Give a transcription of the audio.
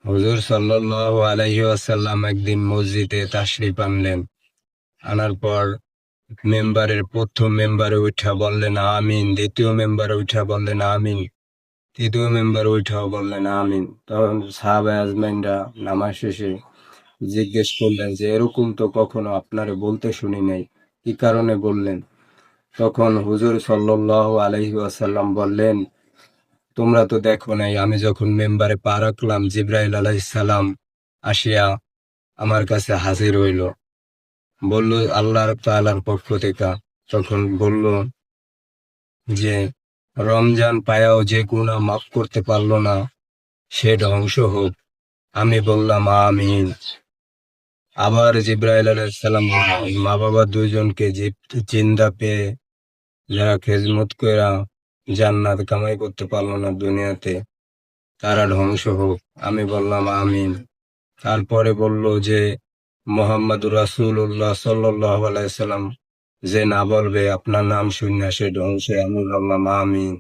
হুজুর সাল্লাল্লাহু আলাইহি ওয়াসাল্লাম একদিন মসজিদে তাশরিফ আনলেন। আনার পর প্রথম মেম্বারে উঠা বললেন আমিন, দ্বিতীয় মেম্বারে উঠা বললেন আমিন, তৃতীয় মেম্বারে উঠাও বললেন আমিন। তখন সাহাবায়ে আজমাইনরা নামাজ শেষে জিজ্ঞেস করলেন যে এরকম তো কখনো আপনারে বলতে শুনি নাই, কি কারণে বললেন? তখন হুজুর সাল্লাল্লাহু আলাইহি ওয়াসাল্লাম বললেন, তোমরা তো দেখো নাই, আমি যখন মেম্বারে পা রাখলাম জিব্রাইল আলাইহিস সালাম আসিয়া আমার কাছে হাজির হইল। বলল আল্লাহ তাআলার পক্ষ থেকে। তখন বলল যে রমজান পায়াও যে গুনাহ মাফ করতে পারলো না সে ধ্বংস হোক। আমি বললাম আমিন। আবার জিব্রাইল আলাইহিস সালাম মা বাবা দুইজনকে জিন্দা পেয়ে যারা খেজমত কইরা জান্নাত কামাই করতে পারলো না দুনিয়াতে, তারা ধ্বংস হোক। আমি বললাম আমিন। তারপরে বলল যে মোহাম্মদুর রাসূলুল্লাহ সাল্লাল্লাহু আলাইহি সাল্লাম যে না বলবে আপনার নাম শুনে সে ধ্বংস। আমি বললাম আমিন।